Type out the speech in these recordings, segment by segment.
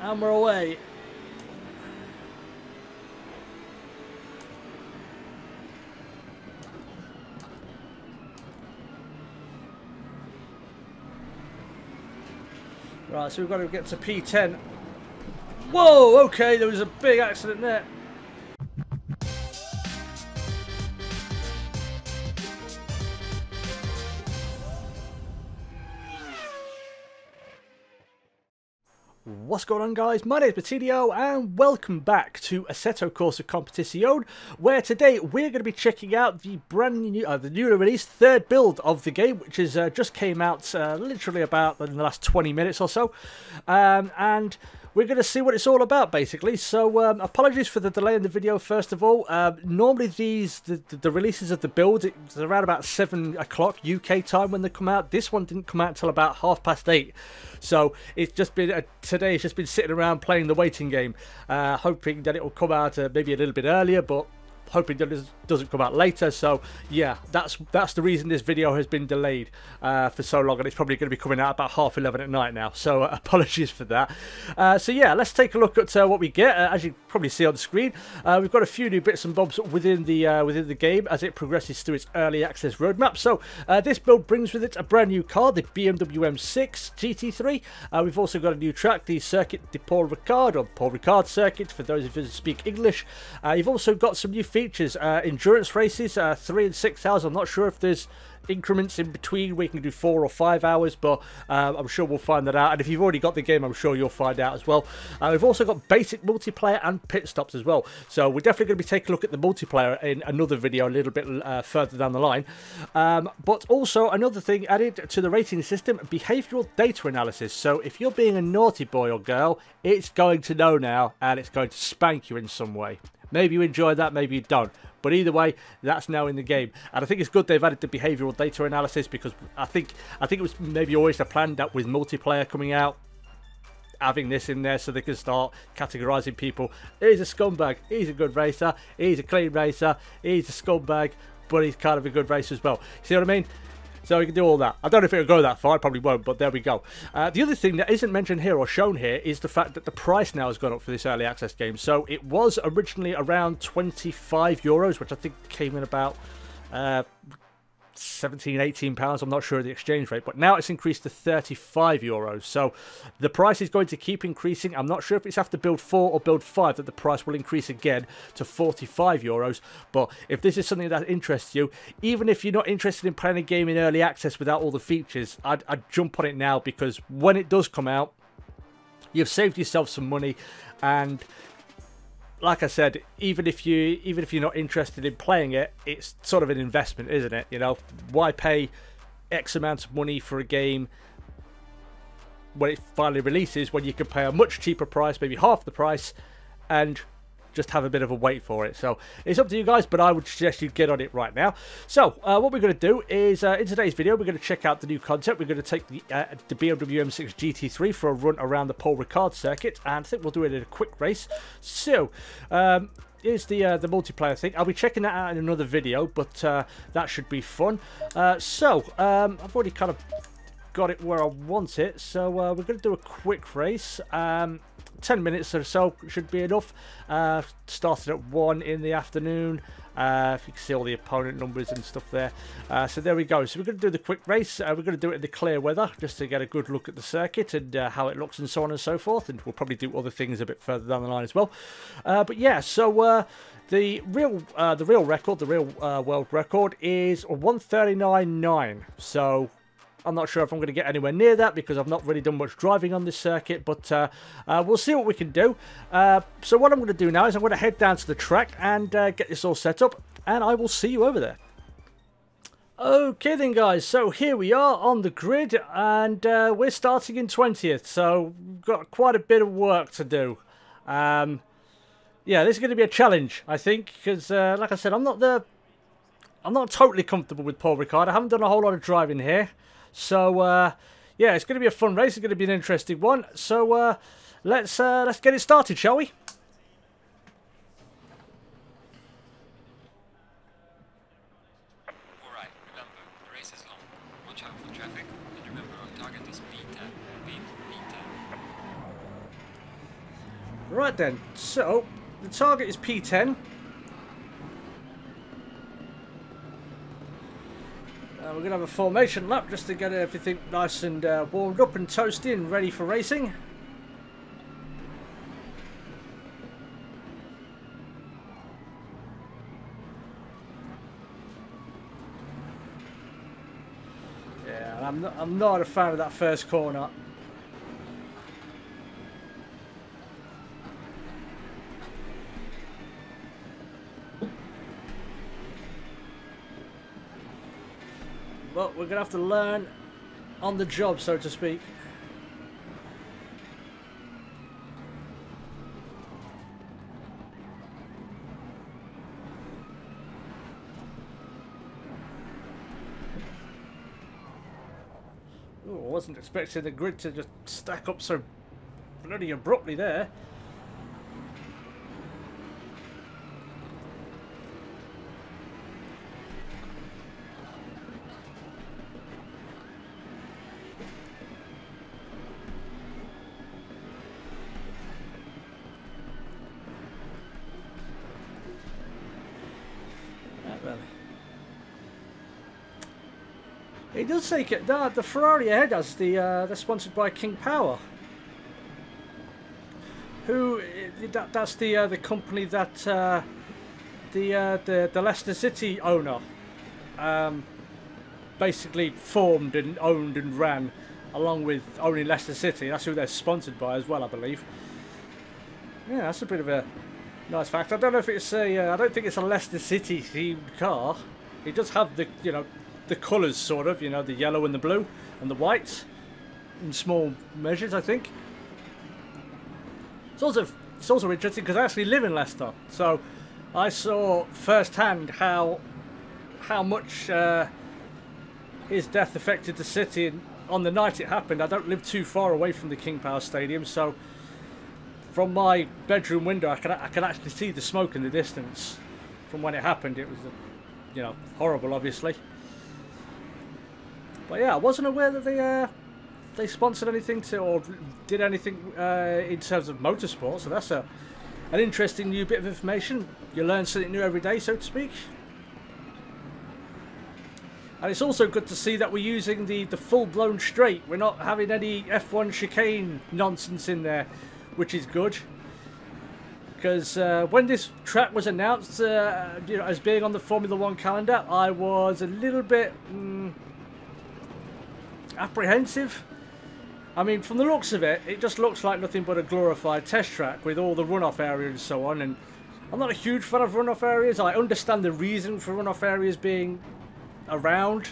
And we're away. Right, so we've got to get to P10. Whoa, okay, there was a big accident there. What's going on, guys? My name is Batilio and welcome back to Assetto Corsa Competizione, where today we're going to be checking out the brand new, the newly released third build of the game, which is just came out literally about in the last 20 minutes or so, and we're going to see what it's all about, basically. So apologies for the delay in the video, first of all. Normally the releases of the build, it's around about 7 o'clock UK time when they come out. This one didn't come out until about 8:30. So it's just been, today it's just been sitting around playing the waiting game, hoping that it will come out maybe a little bit earlier, but hoping that it doesn't come out later. So yeah, that's the reason this video has been delayed for so long, and it's probably going to be coming out about 11:30 at night now, so apologies for that. So yeah, let's take a look at what we get. As you probably see on the screen, we've got a few new bits and bobs within the game as it progresses through its early access roadmap. So this build brings with it a brand new car, the BMW M6 GT3. We've also got a new track, the circuit, the Paul Ricard Circuit, for those of you who speak English. You've also got some new features, endurance races, 3 and 6 hours. I'm not sure if there's increments in between where you can do 4 or 5 hours, but I'm sure we'll find that out. And if you've already got the game, I'm sure you'll find out as well. We've also got basic multiplayer and pit stops as well, so we're definitely going to be taking a look at the multiplayer in another video a little bit further down the line. But also another thing added to the rating system, behavioural data analysis. So if you're being a naughty boy or girl, it's going to know now, and it's going to spank you in some way. Maybe you enjoy that, maybe you don't. But either way, that's now in the game. And I think it's good they've added the behavioural data analysis, because I think it was maybe always a plan that with multiplayer coming out, having this in there so they can start categorising people. He's a scumbag, he's a good racer, he's a clean racer, he's a scumbag, but he's kind of a good racer as well. See what I mean? So you can do all that. I don't know if it'll go that far, it probably won't, but there we go. The other thing that isn't mentioned here or shown here is the fact that the price now has gone up for this early access game. So it was originally around €25, which I think came in about 17, 18 pounds. I'm not sure of the exchange rate, but now it's increased to €35. So the price is going to keep increasing. I'm not sure if it's after build 4 or build 5 that the price will increase again to €45. But if this is something that interests you, even if you're not interested in playing a game in early access without all the features, I'd jump on it now, because when it does come out, you've saved yourself some money. And like I said, even if you're not interested in playing it, it's sort of an investment, isn't it? You know, why pay X amount of money for a game when it finally releases, when you can pay a much cheaper price, maybe half the price, and just have a bit of a wait for it. So it's up to you guys, but I would suggest you get on it right now. So what we're going to do is in today's video, we're going to check out the new content. We're going to take the BMW M6 GT3 for a run around the Paul Ricard circuit, and I think we'll do it in a quick race. So here's the multiplayer thing. I'll be checking that out in another video, but that should be fun. I've already kind of got it where I want it, so we're going to do a quick race. 10 minutes or so should be enough. Started at 1 in the afternoon. If you can see all the opponent numbers and stuff there. So there we go. So we're going to do the quick race. We're going to do it in the clear weather, just to get a good look at the circuit and how it looks and so on and so forth. And we'll probably do other things a bit further down the line as well. But yeah, so the real record, the real world record is 1:39.9. So I'm not sure if I'm going to get anywhere near that, because I've not really done much driving on this circuit, but we'll see what we can do. So what I'm going to do now is I'm going to head down to the track and get this all set up, and I will see you over there. Okay then, guys, so here we are on the grid, and we're starting in 20th, so we've got quite a bit of work to do. Yeah, this is going to be a challenge, I think, because like I said, I'm not totally comfortable with Paul Ricard. I haven't done a whole lot of driving here. So yeah, it's going to be a fun race. It's going to be an interesting one. So let's get it started, shall we? All right. Remember, the race is long. Watch out for traffic, and remember our target is P10. Right then, so the target is P10. We're going to have a formation lap just to get everything nice and warmed up and toasty and ready for racing. Yeah, I'm not a fan of that first corner. But we're going to have to learn on the job, so to speak. Ooh, I wasn't expecting the grid to just stack up so bloody abruptly there. It does say the Ferrari ahead has they're sponsored by King Power. Who that's the company that the Leicester City owner basically formed and owned and ran, along with owning Leicester City. That's who they're sponsored by as well, I believe. Yeah, that's a bit of a nice fact. I don't know if it's a I don't think it's a Leicester City themed car. It does have the the colours, sort of, you know, the yellow and the blue and the white in small measures, I think. It's also interesting because I actually live in Leicester, so I saw firsthand how much his death affected the city. And on the night it happened, I don't live too far away from the King Power Stadium, so from my bedroom window I can actually see the smoke in the distance from when it happened. It was, you know, horrible, obviously. But yeah, I wasn't aware that they sponsored anything or did anything in terms of motorsport. So that's an interesting new bit of information. You learn something new every day, so to speak. And it's also good to see that we're using the full-blown straight. We're not having any F1 chicane nonsense in there, which is good. Because when this track was announced, you know, as being on the Formula 1 calendar, I was a little bit apprehensive. I mean, from the looks of it, it just looks like nothing but a glorified test track with all the runoff areas and so on. And I'm not a huge fan of runoff areas. I understand the reason for runoff areas being around,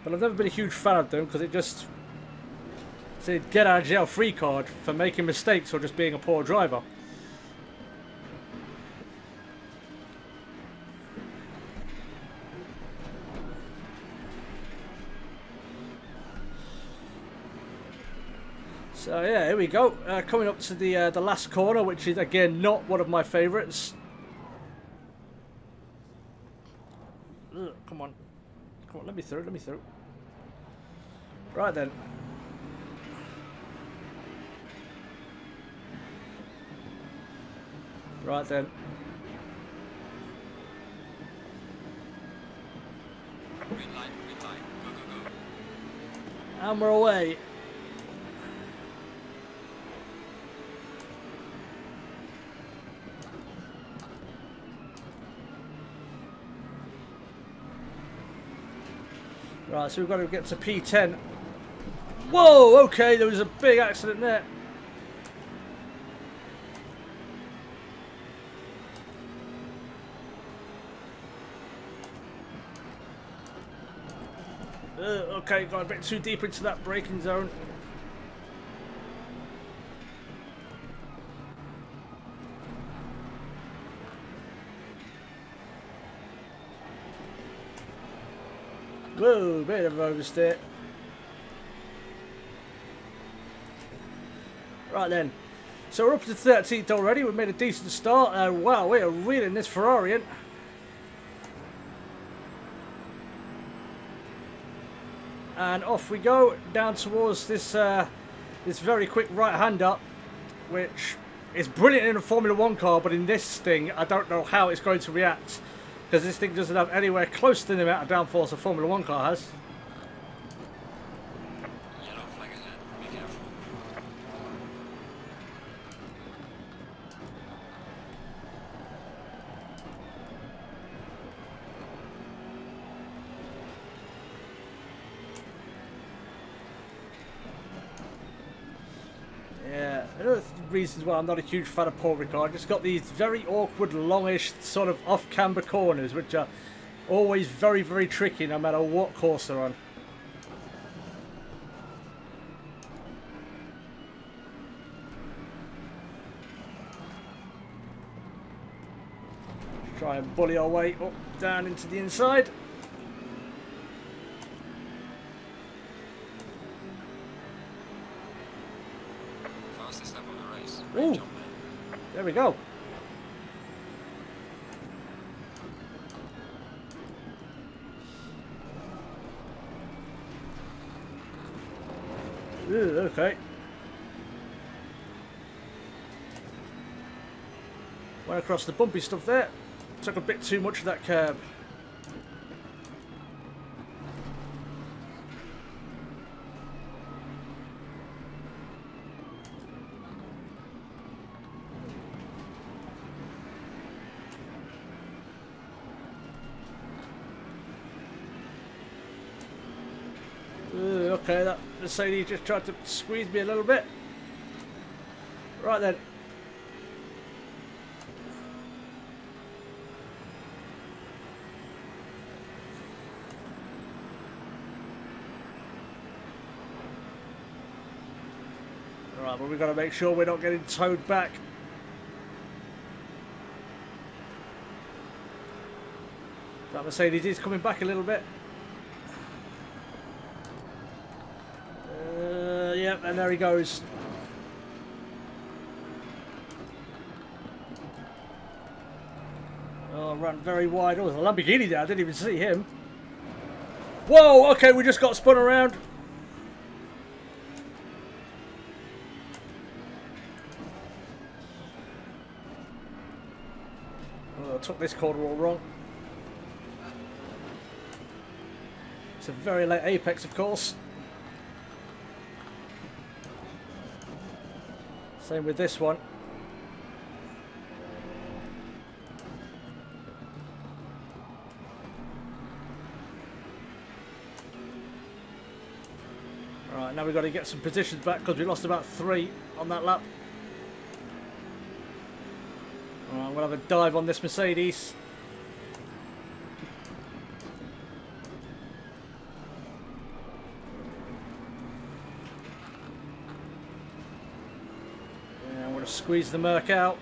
but I've never been a huge fan of them because it just said get out of jail free card for making mistakes or just being a poor driver. So yeah, here we go. Coming up to the last corner, which is again not one of my favourites. Come on, come on, let me through, let me through. Right then. Right then. Green light, go, go, go. And we're away. Right, so we've got to get to P10. Whoa, okay, there was a big accident there. Okay, got a bit too deep into that braking zone. Whoa, bit of oversteer. Right then, so we're up to 13th already. We've made a decent start. Wow, we are reeling this Ferrari in. And off we go down towards this this very quick right-hander, which It's brilliant in a Formula 1 car, but in this thing, I don't know how it's going to react. Because this thing doesn't have anywhere close to the amount of downforce a Formula 1 car has. Yellow flag ahead. Be careful. Yeah, another reasons why I'm not a huge fan of Paul Ricard. It's got these very awkward, longish, sort of off-camber corners, which are always very, very tricky, no matter what course they're on. Try and bully our way up, down into the inside. Fastest lap of the race. Ooh. Great job, man. There we go. Okay. Went across the bumpy stuff there. Took a bit too much of that curb. Okay, that Mercedes just tried to squeeze me a little bit. Right then. Alright, but we've got to make sure we're not getting towed back. That Mercedes is coming back a little bit. Yep, and there he goes. Oh, ran very wide. Oh, there's a Lamborghini there. I didn't even see him. Whoa, okay, we just got spun around. Oh, I took this corner all wrong. It's a very late apex, of course. Same with this one. Alright, now we've got to get some positions back because we lost about 3 on that lap. Alright, I'm going to have a dive on this Mercedes. Squeeze the Merc out.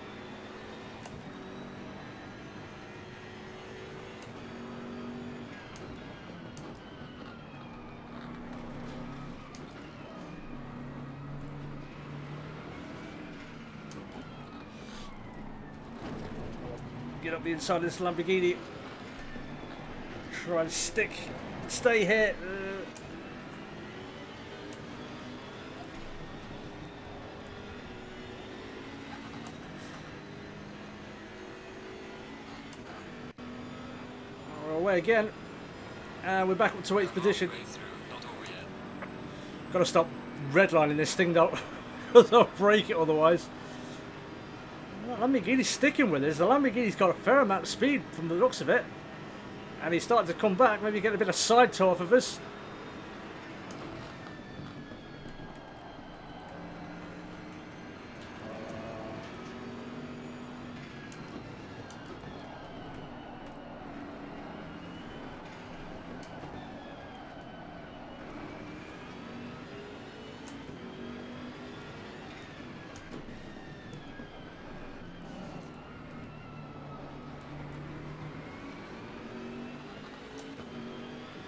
Get up the inside of this Lamborghini. Try and stay here. Away again, and we're back up to 8th position. Got to stop redlining this thing though, because I'll break it otherwise. Lamborghini's sticking with us. The Lamborghini's got a fair amount of speed from the looks of it, and he's starting to come back. Maybe get a bit of side toe off of us.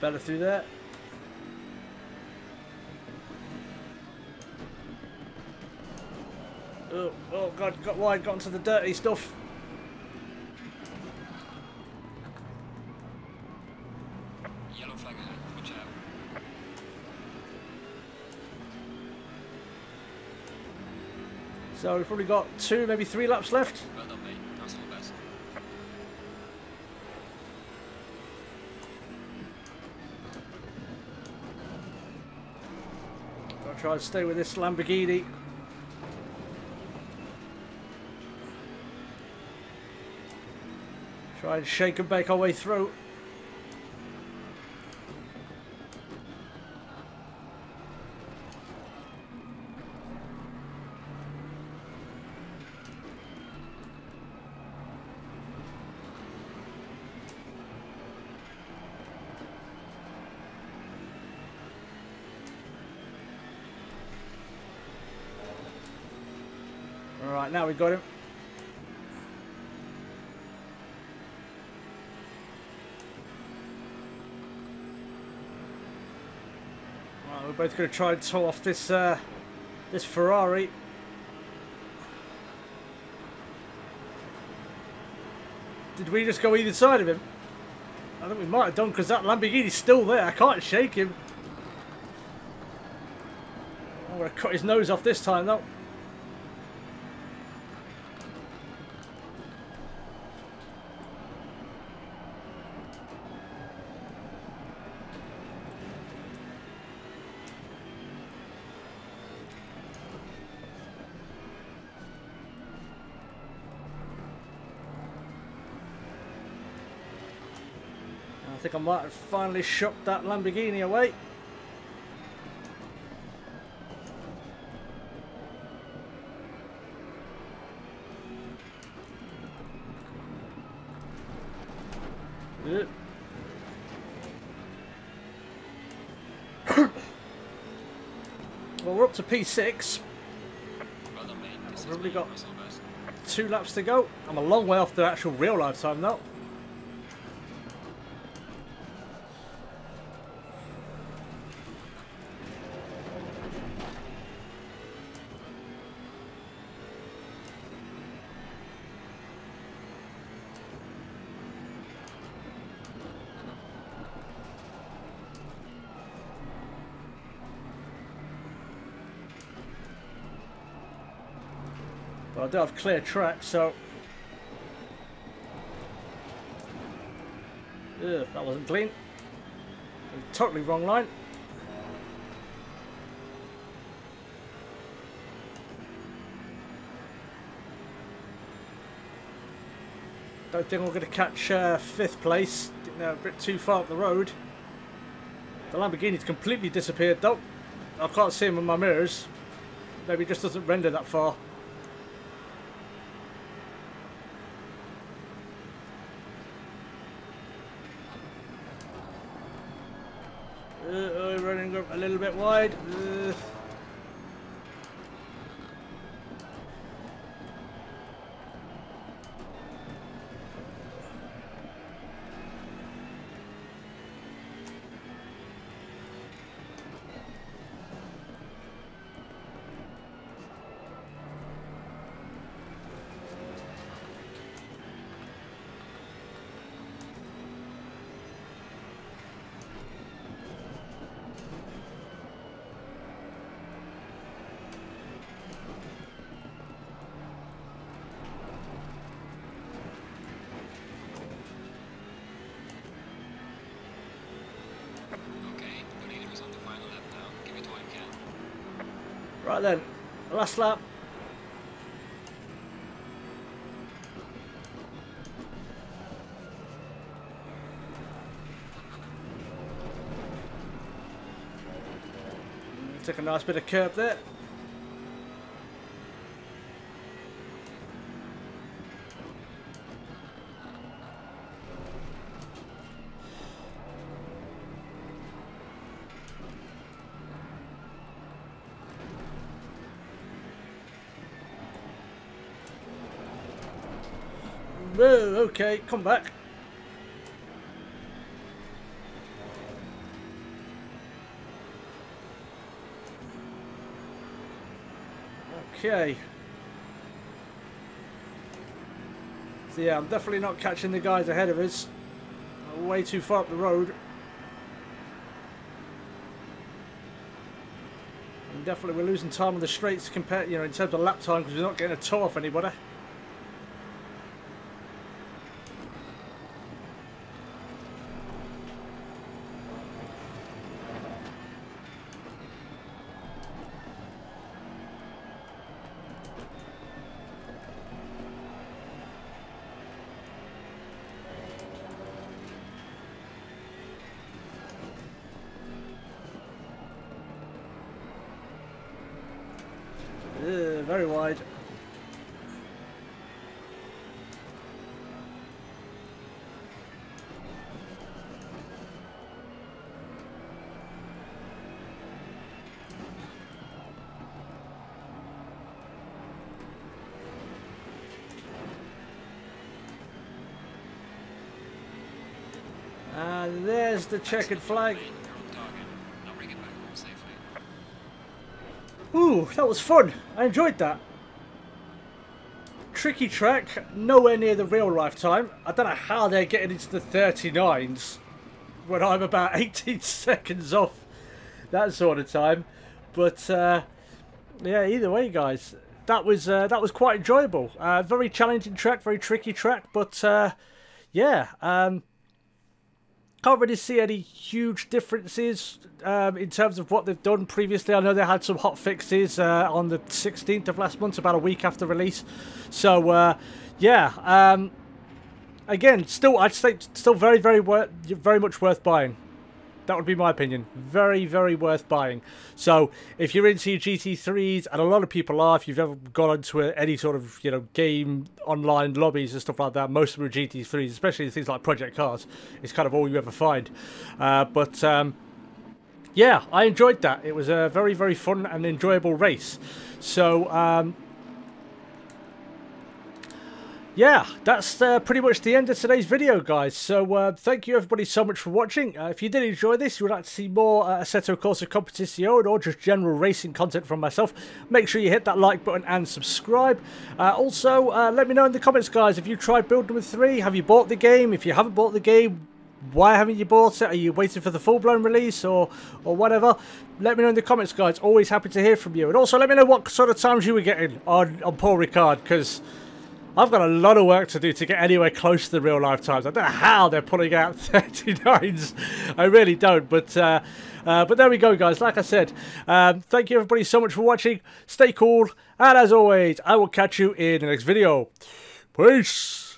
Better through there. Oh God, got wide, got into the dirty stuff. Yellow flag ahead. Watch out. So we've probably got 2, maybe 3 laps left. Well done, mate. Personal best. I'll try and stay with this Lamborghini. Try and shake and bake our way through. Alright, now we got him. Right, we're both going to try and tow off this this Ferrari. Did we just go either side of him? I think we might have done because that Lamborghini's still there. I can't shake him. I'm going to cut his nose off this time though. I think I might have finally shot that Lamborghini away. Yeah. Well, we're up to P6. Well done, mate. This We've is only my got personal best. 2 laps to go. I'm a long way off the actual real life time though. But I do have clear track, so... Ugh, that wasn't clean. Totally wrong line. Don't think we're going to catch 5th place. They're a bit too far up the road. The Lamborghini's completely disappeared though. I can't see him in my mirrors. Maybe it just doesn't render that far. Running up a little bit wide. Okay, the leader is on the final lap now. Give it all you can. Right then, last lap. Took a nice bit of curb there. Whoa, okay, come back. Okay. So yeah, I'm definitely not catching the guys ahead of us. I'm way too far up the road. I'm definitely we're losing time on the straights compared, you know, in terms of lap time because we're not getting a toe off anybody. Very wide. And there's the checkered flag. Ooh, that was fun. I enjoyed that. Tricky track, nowhere near the real life time. I don't know how they're getting into the 39s when I'm about 18 seconds off that sort of time. But yeah, either way, guys, that was quite enjoyable. Very challenging track, very tricky track, but yeah. Can't really see any huge differences in terms of what they've done previously. I know they had some hot fixes on the 16th of last month, about a week after release. So, yeah. Again, still, I'd say still very much worth buying. That would be my opinion. Very, very worth buying. So, if you're into your GT3s, and a lot of people are, if you've ever gone into any sort of, you know, game online lobbies and stuff like that, most of them are GT3s, especially things like Project Cars. It's kind of all you ever find. Yeah, I enjoyed that. It was a very, very fun and enjoyable race. So, yeah, that's pretty much the end of today's video, guys. So thank you everybody so much for watching. If you did enjoy this, you would like to see more Assetto Corsa Competizione or just general racing content from myself, make sure you hit that like button and subscribe. Also, let me know in the comments, guys, if you tried build number 3, have you bought the game? If you haven't bought the game, why haven't you bought it? Are you waiting for the full-blown release or whatever? Let me know in the comments, guys. Always happy to hear from you. And also let me know what sort of times you were getting on Paul Ricard, because I've got a lot of work to do to get anywhere close to the real life times. I don't know how they're pulling out 39s. I really don't. But there we go, guys. Like I said, thank you everybody so much for watching. Stay cool. And as always, I will catch you in the next video. Peace.